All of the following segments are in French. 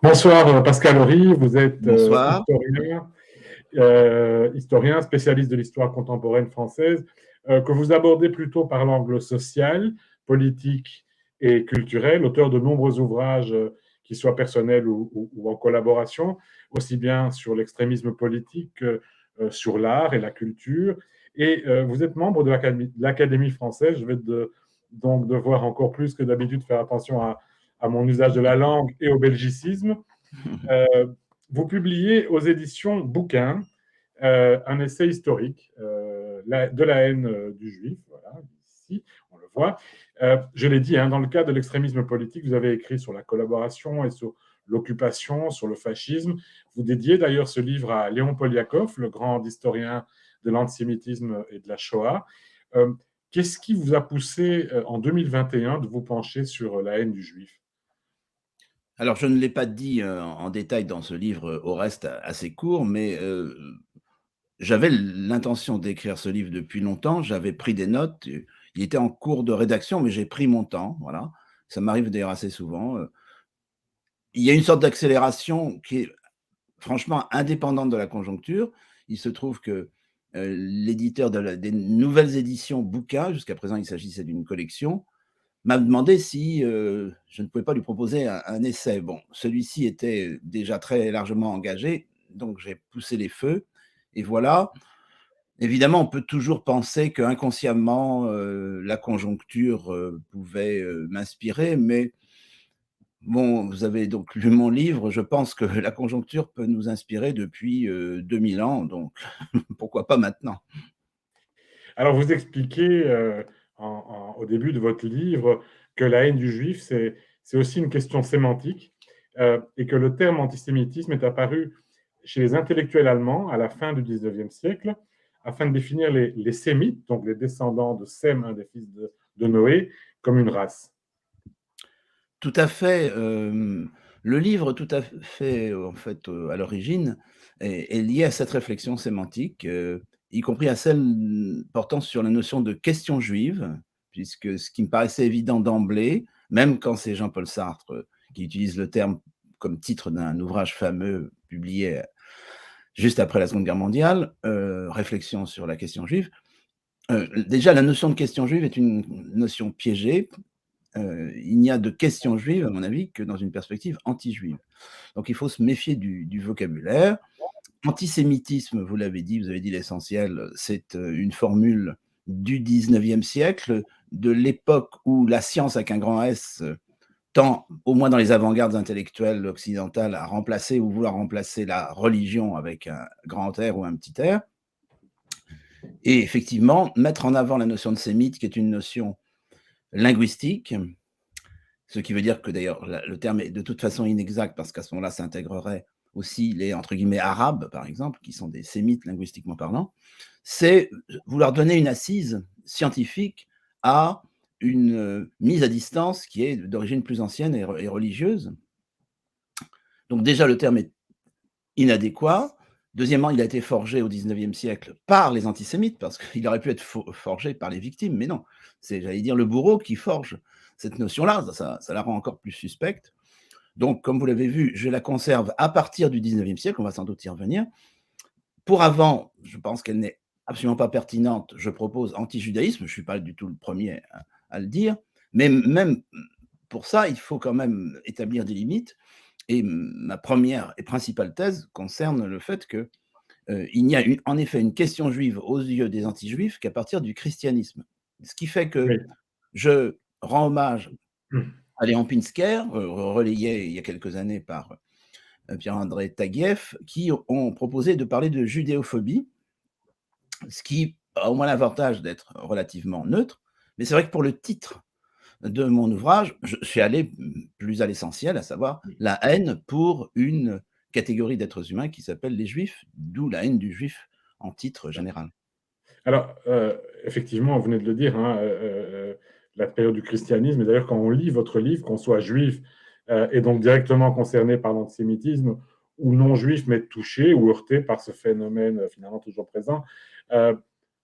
Bonsoir Pascal Horry, vous êtes Bonsoir. historien spécialiste de l'histoire contemporaine française, que vous abordez plutôt par l'angle social, politique et culturel, auteur de nombreux ouvrages qui soient personnels ou en collaboration, aussi bien sur l'extrémisme politique que sur l'art et la culture. Et vous êtes membre de l'Académie française. Je vais donc devoir encore plus que d'habitude faire attention à mon usage de la langue et au belgicisme. Euh, Vous publiez aux éditions Bouquin un essai historique de la haine du juif. Voilà, ici, on le voit. Je l'ai dit, hein, dans le cadre de l'extrémisme politique, vous avez écrit sur la collaboration et sur l'occupation, sur le fascisme. Vous dédiez d'ailleurs ce livre à Léon Poliakov, le grand historien de l'antisémitisme et de la Shoah. Qu'est-ce qui vous a poussé en 2021 de vous pencher sur la haine du juif? Alors, je ne l'ai pas dit en détail dans ce livre, au reste assez court, mais j'avais l'intention d'écrire ce livre depuis longtemps. J'avais pris des notes. Il était en cours de rédaction, mais j'ai pris mon temps. Voilà. Ça m'arrive d'ailleurs assez souvent. Il y a une sorte d'accélération qui est franchement indépendante de la conjoncture. Il se trouve que l'éditeur des nouvelles éditions Bouquin, jusqu'à présent il s'agissait d'une collection, m'a demandé si je ne pouvais pas lui proposer un essai. Bon, celui-ci était déjà très largement engagé, donc j'ai poussé les feux. Et voilà. Évidemment, on peut toujours penser qu'inconsciemment, la conjoncture pouvait m'inspirer, mais bon, vous avez donc lu mon livre. Je pense que la conjoncture peut nous inspirer depuis 2000 ans, donc pourquoi pas maintenant. Alors, vous expliquez au début de votre livre que la haine du juif, c'est aussi une question sémantique et que le terme antisémitisme est apparu chez les intellectuels allemands à la fin du 19e siècle afin de définir les sémites, donc les descendants de Sem, un des fils de Noé, comme une race. Tout à fait. Le livre, tout à fait, en fait, à l'origine, est lié à cette réflexion sémantique, y compris à celle portant sur la notion de question juive, puisque ce qui me paraissait évident d'emblée, même quand c'est Jean-Paul Sartre qui utilise le terme comme titre d'un ouvrage fameux publié juste après la Seconde Guerre mondiale, Réflexion sur la question juive. Déjà, la notion de question juive est une notion piégée. Il n'y a de question juive, à mon avis, que dans une perspective anti-juive. Donc il faut se méfier du vocabulaire. Antisémitisme, vous l'avez dit, vous avez dit l'essentiel, c'est une formule du 19e siècle, de l'époque où la science avec un grand S tend, au moins dans les avant-gardes intellectuelles occidentales, à remplacer ou vouloir remplacer la religion avec un grand R ou un petit R. Et effectivement, mettre en avant la notion de sémite, qui est une notion linguistique, ce qui veut dire que d'ailleurs le terme est de toute façon inexact parce qu'à ce moment-là, ça intégrerait aussi les entre guillemets arabes, par exemple, qui sont des sémites linguistiquement parlant, c'est vouloir donner une assise scientifique à une mise à distance qui est d'origine plus ancienne et religieuse. Donc déjà, le terme est inadéquat. Deuxièmement, il a été forgé au 19e siècle par les antisémites, parce qu'il aurait pu être forgé par les victimes, mais non. C'est, j'allais dire, le bourreau qui forge cette notion-là. Ça la rend encore plus suspecte. Donc, comme vous l'avez vu, je la conserve à partir du 19e siècle. On va sans doute y revenir. Pour avant, je pense qu'elle n'est absolument pas pertinente. Je propose anti-judaïsme. Je ne suis pas du tout le premier à le dire. Mais même pour ça, il faut quand même établir des limites. Et ma première et principale thèse concerne le fait que il n'y a en effet une question juive aux yeux des anti-juifs qu'à partir du christianisme. Ce qui fait que Oui. je rends hommage à Léon Pinsker, relayé il y a quelques années par Pierre-André Taguieff, qui ont proposé de parler de judéophobie, ce qui a au moins l'avantage d'être relativement neutre. Mais c'est vrai que pour le titre de mon ouvrage, je suis allé plus à l'essentiel, à savoir la haine pour une catégorie d'êtres humains qui s'appelle les juifs, d'où la haine du juif en titre général. Alors, effectivement, vous venez de le dire, hein, la période du christianisme, et d'ailleurs, quand on lit votre livre, qu'on soit juif et donc directement concerné par l'antisémitisme, ou non juif, mais touché ou heurté par ce phénomène finalement toujours présent, euh,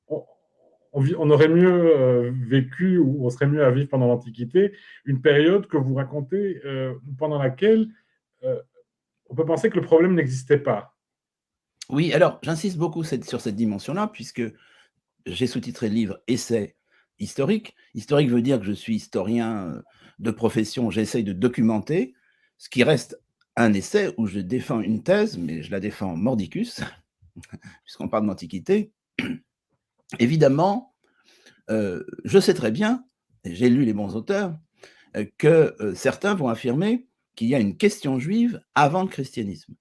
on, on aurait mieux vécu ou on serait mieux à vivre pendant l'Antiquité, une période que vous racontez pendant laquelle on peut penser que le problème n'existait pas. Oui, alors j'insiste beaucoup sur cette dimension-là, puisque j'ai sous-titré le livre Essai historique. Historique veut dire que je suis historien de profession, j'essaye de documenter, ce qui reste un essai où je défends une thèse, mais je la défends mordicus, puisqu'on parle d'Antiquité. Évidemment, je sais très bien, et j'ai lu les bons auteurs, que certains vont affirmer qu'il y a une question juive avant le christianisme.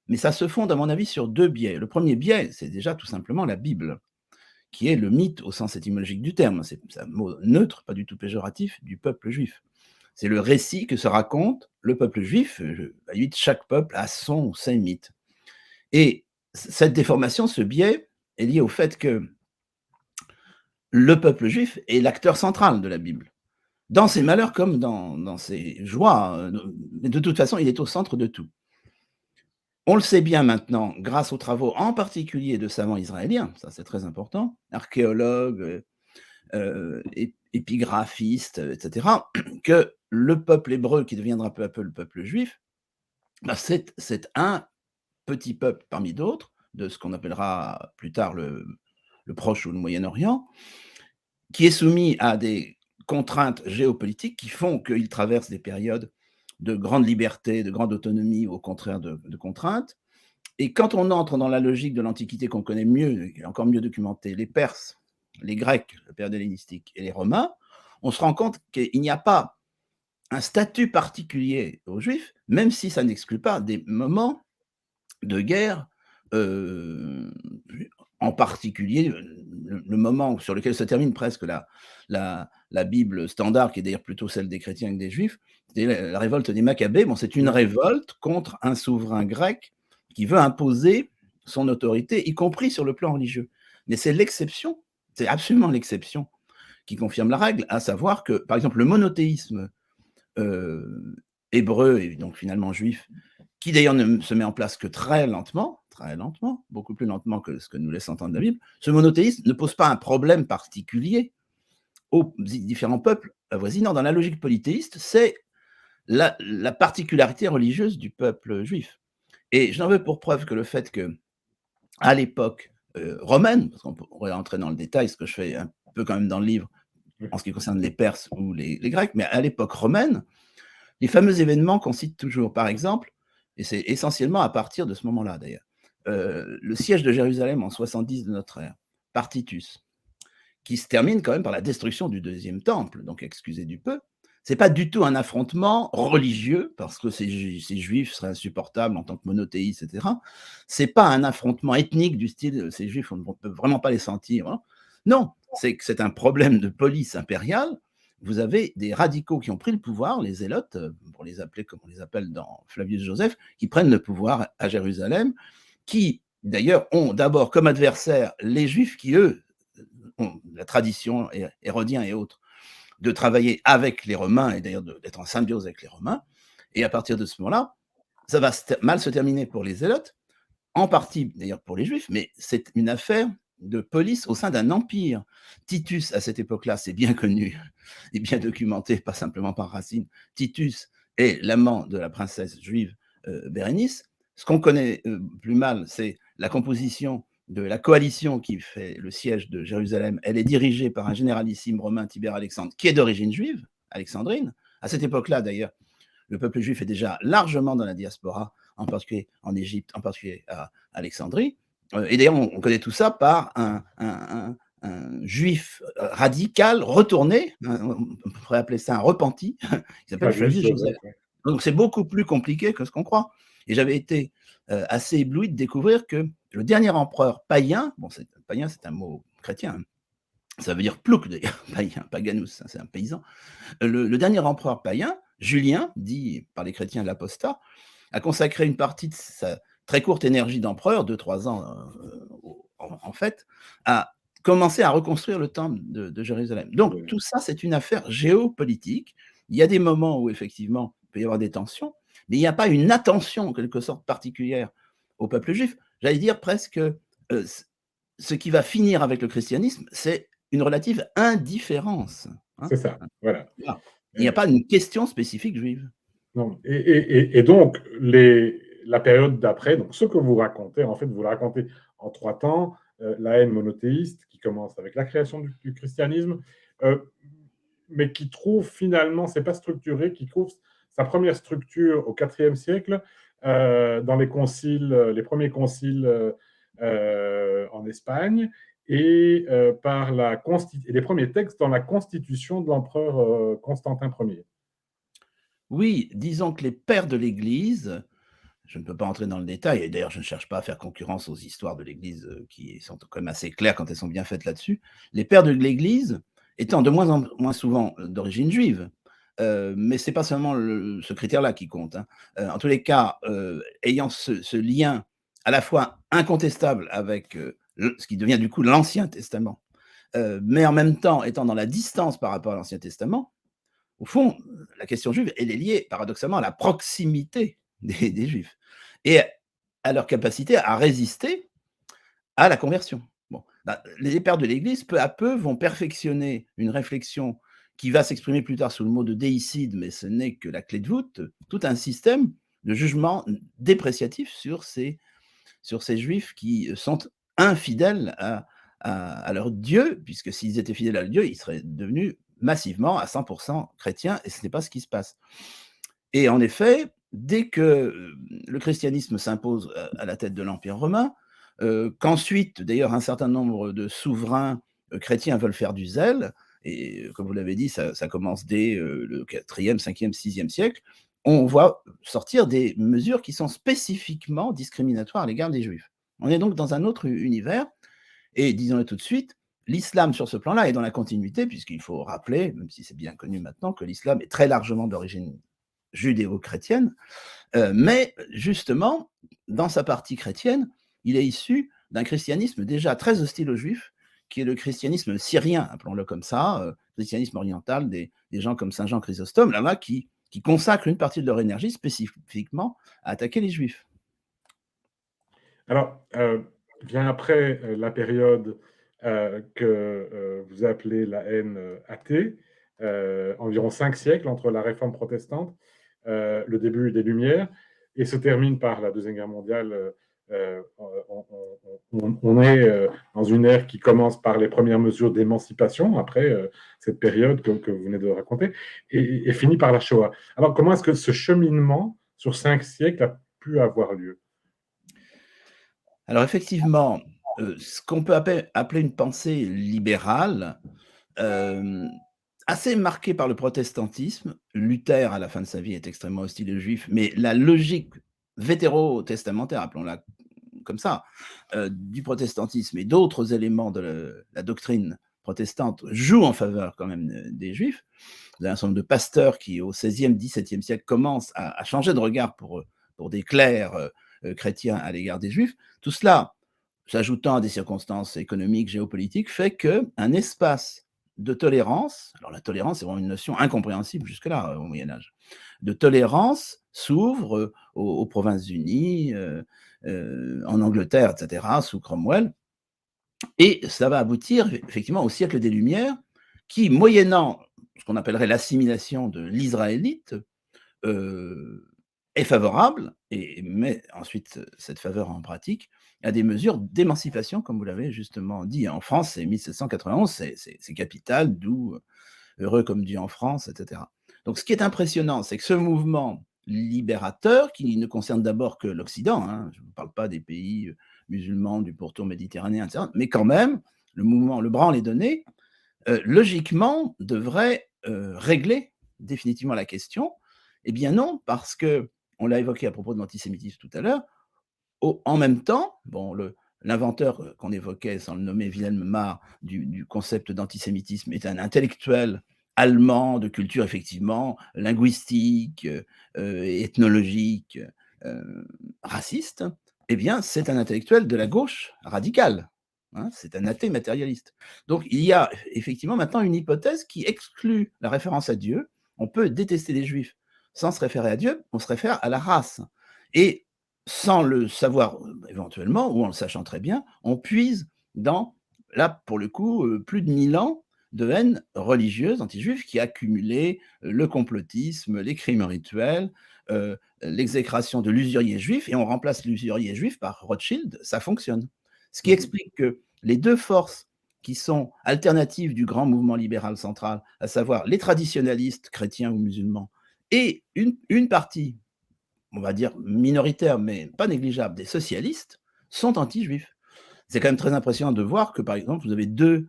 Mais ça se fonde, à mon avis, sur deux biais. Le premier biais, c'est déjà tout simplement la Bible, qui est le mythe au sens étymologique du terme. C'est un mot neutre, pas du tout péjoratif, du peuple juif. C'est le récit que se raconte le peuple juif. À la limite, chaque peuple a son ou ses mythes. Et cette déformation, ce biais, est lié au fait que le peuple juif est l'acteur central de la Bible. Dans ses malheurs comme dans ses joies, de toute façon, il est au centre de tout. On le sait bien maintenant, grâce aux travaux en particulier de savants israéliens, ça c'est très important, archéologues, épigraphistes, etc., que le peuple hébreu, qui deviendra peu à peu le peuple juif, bah, c'est un petit peuple parmi d'autres, de ce qu'on appellera plus tard le Proche ou le Moyen-Orient, qui est soumis à des contraintes géopolitiques qui font qu'il traverse des périodes de grande liberté, de grande autonomie, au contraire de contraintes. Et quand on entre dans la logique de l'Antiquité qu'on connaît mieux, et encore mieux documentée, les Perses, les Grecs, la période hellénistique, et les Romains, on se rend compte qu'il n'y a pas un statut particulier aux Juifs, même si ça n'exclut pas des moments de guerre, en particulier le moment sur lequel se termine presque la Bible standard, qui est d'ailleurs plutôt celle des chrétiens que des Juifs, c'est la révolte des Maccabées. Bon, c'est une révolte contre un souverain grec qui veut imposer son autorité, y compris sur le plan religieux. Mais c'est l'exception, c'est absolument l'exception qui confirme la règle, à savoir que, par exemple, le monothéisme hébreu et donc finalement juif, qui d'ailleurs ne se met en place que très lentement, beaucoup plus lentement que ce que nous laisse entendre la Bible, ce monothéisme ne pose pas un problème particulier aux différents peuples avoisinants. Dans la logique polythéiste, c'est la particularité religieuse du peuple juif. Et j'en veux pour preuve que le fait que, à l'époque romaine, parce qu'on pourrait entrer dans le détail, ce que je fais un peu quand même dans le livre, en ce qui concerne les Perses ou les Grecs, mais à l'époque romaine, les fameux événements qu'on cite toujours, par exemple, et c'est essentiellement à partir de ce moment-là d'ailleurs, le siège de Jérusalem en 70 de notre ère, par Titus, qui se termine quand même par la destruction du deuxième temple, donc excusez du peu. C'est pas du tout un affrontement religieux, parce que ces juifs seraient insupportables en tant que monothéistes, etc. C'est pas un affrontement ethnique du style, ces juifs, on ne peut vraiment pas les sentir. Hein. Non, c'est que c'est un problème de police impériale. Vous avez des radicaux qui ont pris le pouvoir, les zélotes, pour les appeler comme on les appelle dans Flavius Joseph, qui prennent le pouvoir à Jérusalem, qui d'ailleurs ont d'abord comme adversaires les juifs qui, eux, ont la tradition hérodien et autres, de travailler avec les Romains et d'ailleurs d'être en symbiose avec les Romains. Et à partir de ce moment-là, ça va mal se terminer pour les zélotes, en partie d'ailleurs pour les juifs, mais c'est une affaire de police au sein d'un empire. Titus, à cette époque-là, c'est bien connu et bien documenté, pas simplement par Racine. Titus est l'amant de la princesse juive Bérénice. Ce qu'on connaît plus mal, c'est la composition de la coalition qui fait le siège de Jérusalem. Elle est dirigée par un généralissime romain, Tibère Alexandre, qui est d'origine juive, alexandrine. À cette époque-là, d'ailleurs, le peuple juif est déjà largement dans la diaspora, en particulier en Égypte, en particulier à Alexandrie. Et d'ailleurs, on connaît tout ça par un juif radical retourné, on pourrait appeler ça un repenti, qui s'appelle Flavius Joseph. Donc c'est beaucoup plus compliqué que ce qu'on croit. Et j'avais été assez ébloui de découvrir que le dernier empereur païen, bon, païen c'est un mot chrétien, hein, ça veut dire plouc d'ailleurs, païen, paganus, c'est un paysan. Le dernier empereur païen, Julien, dit par les chrétiens l'apostat, a consacré une partie de sa très courte énergie d'empereur, 2-3 ans en fait, à commencer à reconstruire le temple de Jérusalem. Donc tout ça, c'est une affaire géopolitique. Il y a des moments où effectivement, il peut y avoir des tensions, mais il n'y a pas une attention en quelque sorte particulière au peuple juif. J'allais dire presque, ce qui va finir avec le christianisme, c'est une relative indifférence. Hein. C'est ça, voilà. Il n'y a pas une question spécifique juive. Non. Et donc, les la période d'après, donc ce que vous racontez, en fait, vous le racontez en 3 temps, la haine monothéiste qui commence avec la création du christianisme, euh, mais qui trouve finalement, c'est pas structuré, qui trouve sa première structure au IVe siècle dans les conciles, les premiers conciles en Espagne et par les premiers textes dans la constitution de l'empereur Constantin Ier. Oui, disons que les pères de l'Église, je ne peux pas entrer dans le détail, et d'ailleurs je ne cherche pas à faire concurrence aux histoires de l'Église qui sont quand même assez claires quand elles sont bien faites là-dessus. Les pères de l'Église étant de moins en moins souvent d'origine juive, mais c'est pas seulement ce critère-là qui compte, hein. En tous les cas, ayant ce lien à la fois incontestable avec ce qui devient du coup l'Ancien Testament, mais en même temps étant dans la distance par rapport à l'Ancien Testament, au fond, la question juive, elle est liée paradoxalement à la proximité des Juifs et à leur capacité à résister à la conversion. Bon, bah, les pères de l'Église, peu à peu, vont perfectionner une réflexion qui va s'exprimer plus tard sous le mot de déicide, mais ce n'est que la clé de voûte, tout un système de jugement dépréciatif sur ces Juifs qui sont infidèles à leur Dieu, puisque s'ils étaient fidèles à leur Dieu, ils seraient devenus massivement à 100% chrétiens, et ce n'est pas ce qui se passe. Et en effet, dès que le christianisme s'impose à la tête de l'Empire romain, qu'ensuite, d'ailleurs, un certain nombre de souverains chrétiens veulent faire du zèle, et comme vous l'avez dit, ça commence dès le 4e, 5e, 6e siècle, on voit sortir des mesures qui sont spécifiquement discriminatoires à l'égard des Juifs. On est donc dans un autre univers, et disons-le tout de suite, l'islam sur ce plan-là est dans la continuité, puisqu'il faut rappeler, même si c'est bien connu maintenant, que l'islam est très largement d'origine judéo-chrétienne, mais justement, dans sa partie chrétienne, il est issu d'un christianisme déjà très hostile aux Juifs, qui est le christianisme syrien, appelons-le comme ça, christianisme oriental des gens comme Saint Jean Chrysostome, là-bas, qui consacrent une partie de leur énergie spécifiquement à attaquer les Juifs. Alors, vient après la période que vous appelez la haine athée, environ 5 siècles entre la réforme protestante, le début des Lumières, et se termine par la Deuxième Guerre mondiale. On est dans une ère qui commence par les premières mesures d'émancipation, après cette période que vous venez de raconter, et finit par la Shoah. Alors, comment est-ce que ce cheminement sur 5 siècles a pu avoir lieu? Alors effectivement, ce qu'on peut appeler une pensée libérale, assez marquée par le protestantisme. Luther, à la fin de sa vie, est extrêmement hostile aux Juifs, mais la logique vétérotestamentaire, appelons-la comme ça, du protestantisme et d'autres éléments de la doctrine protestante jouent en faveur quand même des Juifs. Vous avez un certain nombre de pasteurs qui, au XVIe, XVIIe siècle, commencent à changer de regard pour des clercs chrétiens à l'égard des Juifs. Tout cela, s'ajoutant à des circonstances économiques, géopolitiques, fait qu'un espace de tolérance, alors la tolérance est vraiment une notion incompréhensible jusque-là au Moyen-Âge, de tolérance s'ouvre aux Provinces-Unies, en Angleterre, etc., sous Cromwell, et ça va aboutir effectivement au siècle des Lumières, qui, moyennant ce qu'on appellerait l'assimilation de l'israélite, est favorable et met ensuite cette faveur en pratique à des mesures d'émancipation, comme vous l'avez justement dit. En France, c'est 1791, c'est capital, d'où heureux comme Dieu en France, etc. Donc ce qui est impressionnant, c'est que ce mouvement libérateur, qui ne concerne d'abord que l'Occident, hein, je ne parle pas des pays musulmans du pourtour méditerranéen, etc., mais quand même, le mouvement, le branle est donné, logiquement, devrait régler définitivement la question. Eh bien non, parce que, on l'a évoqué à propos de l'antisémitisme tout à l'heure, en même temps, bon, l'inventeur qu'on évoquait, sans le nommer, Wilhelm Marr, du concept d'antisémitisme, est un intellectuel allemand de culture effectivement linguistique, ethnologique, raciste. Eh bien, c'est un intellectuel de la gauche radicale. Hein, c'est un athée matérialiste. Donc, il y a effectivement maintenant une hypothèse qui exclut la référence à Dieu. On peut détester les Juifs sans se référer à Dieu, on se réfère à la race. Et sans le savoir éventuellement, ou en le sachant très bien, on puise dans, là, pour le coup, plus de 1000 ans de haine religieuse anti-juive qui a accumulé le complotisme, les crimes rituels, l'exécration de l'usurier juif et on remplace l'usurier juif par Rothschild, ça fonctionne. Ce qui Mhm. explique que les deux forces qui sont alternatives du grand mouvement libéral central, à savoir les traditionalistes chrétiens ou musulmans, et une partie, on va dire minoritaire, mais pas négligeable, des socialistes, sont anti-juifs. C'est quand même très impressionnant de voir que, par exemple, vous avez deux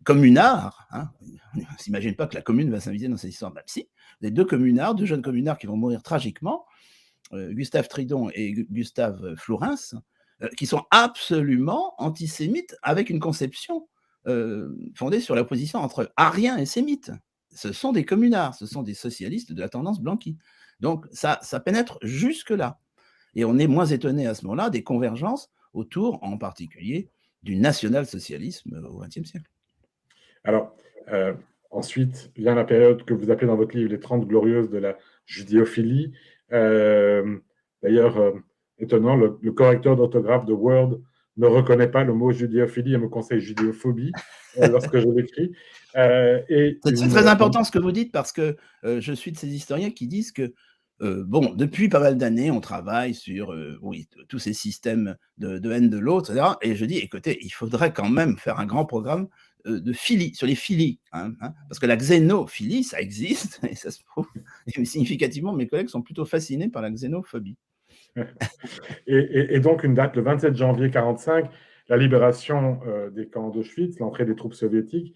communards, hein, on ne s'imagine pas que la commune va s'inviter dans cette histoire, même si, vous avez deux communards, deux jeunes communards qui vont mourir tragiquement, Gustave Tridon et Gustave Flourens, qui sont absolument antisémites avec une conception fondée sur l'opposition entre ariens et sémites. Ce sont des communards, ce sont des socialistes de la tendance blanquie. Donc ça pénètre jusque-là. Et on est moins étonné à ce moment-là des convergences autour, en particulier, du national-socialisme au XXe siècle. Alors, ensuite vient la période que vous appelez dans votre livre les 30 glorieuses de la judéophilie. D'ailleurs, étonnant, le correcteur d'orthographe de Word ne reconnaît pas le mot judéophilie et me conseille judéophobie lorsque je l'écris. C'est très important ce que vous dites parce que je suis de ces historiens qui disent que bon, depuis pas mal d'années, on travaille sur oui, tous ces systèmes de haine de l'autre, etc. Et je dis, écoutez, il faudrait quand même faire un grand programme de philie, sur les philies. Hein, parce que la xénophilie, ça existe, et ça se prouve. Et significativement, mes collègues sont plutôt fascinés par la xénophobie. Et donc, une date, le 27 janvier 1945, la libération des camps d'Auschwitz, l'entrée des troupes soviétiques.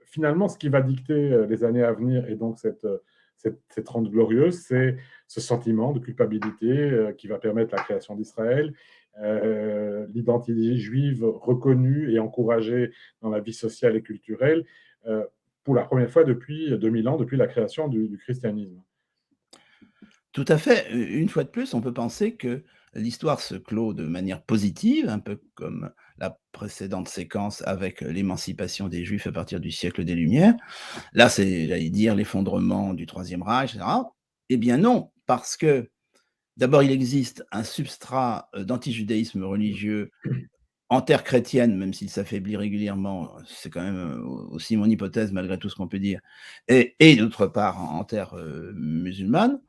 Finalement, ce qui va dicter les années à venir, et donc ces 30 glorieuses, c'est ce sentiment de culpabilité qui va permettre la création d'Israël, l'identité juive reconnue et encouragée dans la vie sociale et culturelle, pour la première fois depuis 2000 ans, depuis la création du christianisme. Tout à fait. Une fois de plus, on peut penser que l'histoire se clôt de manière positive, un peu comme la précédente séquence avec l'émancipation des Juifs à partir du siècle des Lumières. Là, c'est, j'allais dire, l'effondrement du Troisième Reich, etc. Eh bien non, parce que d'abord, il existe un substrat d'antijudaïsme religieux en terre chrétienne, même s'il s'affaiblit régulièrement, c'est quand même aussi mon hypothèse malgré tout ce qu'on peut dire, et d'autre part en terre musulmane,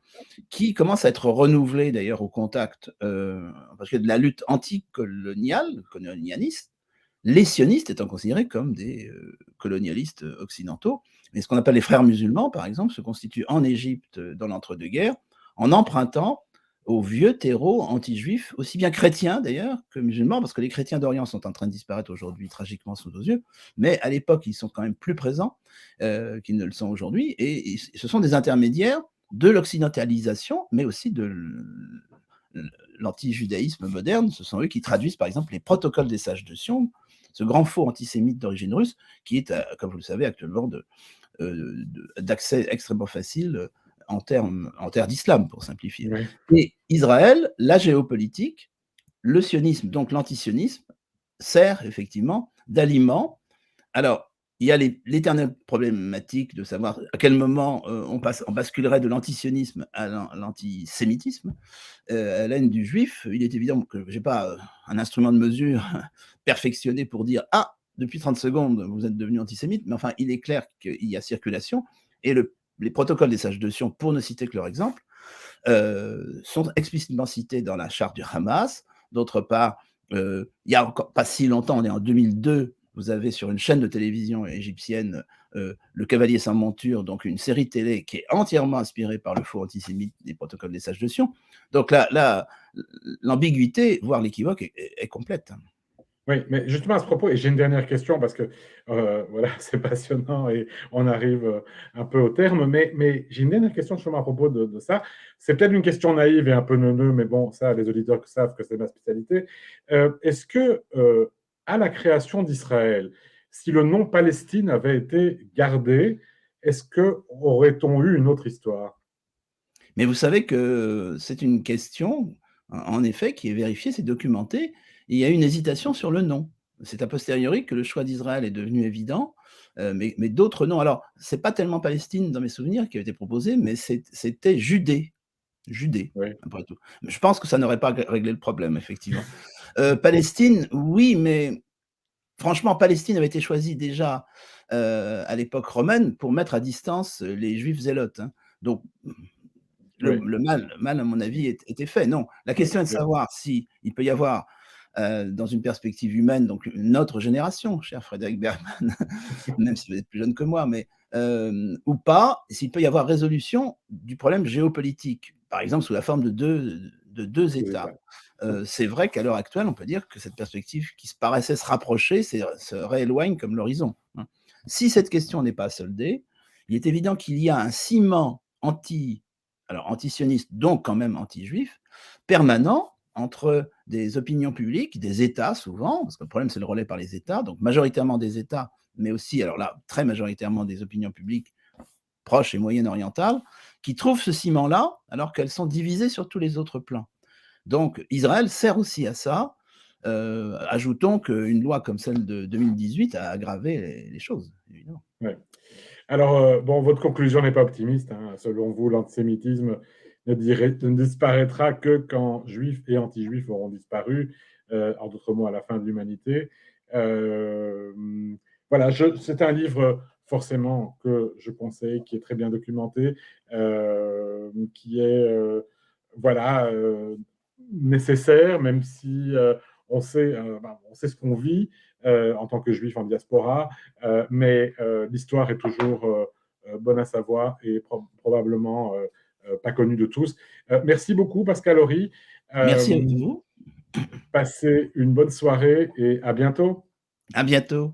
qui commence à être renouvelé d'ailleurs au contact, parce que de la lutte anticoloniale, colonialiste, les sionistes étant considérés comme des colonialistes occidentaux. Mais ce qu'on appelle les frères musulmans, par exemple, se constituent en Égypte dans l'entre-deux-guerres, en empruntant aux vieux terreaux anti-juifs, aussi bien chrétiens d'ailleurs que musulmans, parce que les chrétiens d'Orient sont en train de disparaître aujourd'hui tragiquement sous nos yeux, mais à l'époque, ils sont quand même plus présents qu'ils ne le sont aujourd'hui, et ce sont des intermédiaires de l'occidentalisation, mais aussi de l'anti-judaïsme moderne. Ce sont eux qui traduisent, par exemple, les protocoles des sages de Sion, ce grand faux antisémite d'origine russe, qui est, comme vous le savez, actuellement d'accès extrêmement facile en terre d'islam, pour simplifier. Oui. Et Israël, la géopolitique, le sionisme, donc l'antisionisme, sert effectivement d'aliment. Alors, il y a l'éternelle problématique de savoir à quel moment on basculerait de l'antisionisme à l'antisémitisme, à la haine du juif. Il est évident que je n'ai pas un instrument de mesure perfectionné pour dire « Ah, depuis 30 secondes, vous êtes devenu antisémite », mais enfin, il est clair qu'il y a circulation, et les protocoles des sages de Sion, pour ne citer que leur exemple, sont explicitement cités dans la charte du Hamas. D'autre part, il n'y a encore pas si longtemps, on est en 2002, vous avez sur une chaîne de télévision égyptienne Le Cavalier sans monture, donc une série télé qui est entièrement inspirée par le faux antisémite des protocoles des sages de Sion. Donc là, l'ambiguïté, voire l'équivoque, est complète. Oui, mais justement à ce propos, et j'ai une dernière question parce que voilà, c'est passionnant et on arrive un peu au terme, mais j'ai une dernière question justement à propos de ça. C'est peut-être une question naïve et un peu neuneux, mais bon, ça, les auditeurs savent que c'est ma spécialité. Est-ce que, à la création d'Israël, si le nom Palestine avait été gardé, est-ce que aurait-on eu une autre histoire? Mais vous savez que c'est une question, en effet, qui est vérifiée, c'est documenté. Il y a une hésitation sur le nom. C'est a posteriori que le choix d'Israël est devenu évident, mais d'autres noms. Alors, c'est pas tellement Palestine dans mes souvenirs qui a été proposé, mais c'était Judée. Judée, Oui. après tout. Je pense que ça n'aurait pas réglé le problème, effectivement. Palestine, oui, mais franchement, Palestine avait été choisie déjà à l'époque romaine pour mettre à distance les juifs zélotes, hein. Donc Oui, le mal, à mon avis, était fait. Non, la oui, question est de savoir si il peut y avoir, dans une perspective humaine, donc une autre génération, cher Frédéric Bergman, même si vous êtes plus jeune que moi, mais ou pas, s'il peut y avoir résolution du problème géopolitique, par exemple sous la forme de 2 deux États. États. Oui, C'est vrai qu'à l'heure actuelle, on peut dire que cette perspective qui se paraissait se rapprocher, se rééloigne comme l'horizon, hein. Si cette question n'est pas soldée, il est évident qu'il y a un ciment antisioniste, donc quand même anti-juif, permanent entre des opinions publiques, des États souvent, parce que le problème c'est le relais par les États, donc majoritairement des États, mais aussi, alors là, très majoritairement des opinions publiques proches et moyen-orientales, qui trouvent ce ciment-là, alors qu'elles sont divisées sur tous les autres plans. Donc Israël sert aussi à ça. Ajoutons qu'une loi comme celle de 2018 a aggravé les choses, évidemment. oui. Alors, bon, votre conclusion n'est pas optimiste, hein. Selon vous, l'antisémitisme ne disparaîtra que quand juifs et anti-juifs auront disparu, en d'autres mots, à la fin de l'humanité. Euh, voilà, c'est un livre forcément que je conseille, qui est très bien documenté, qui est voilà, nécessaire, même si on sait ce qu'on vit en tant que juif en diaspora. Mais l'histoire est toujours bonne à savoir et probablement pas connue de tous. Merci beaucoup, Pascal Horry. Merci à vous. Passez une bonne soirée et à bientôt. À bientôt.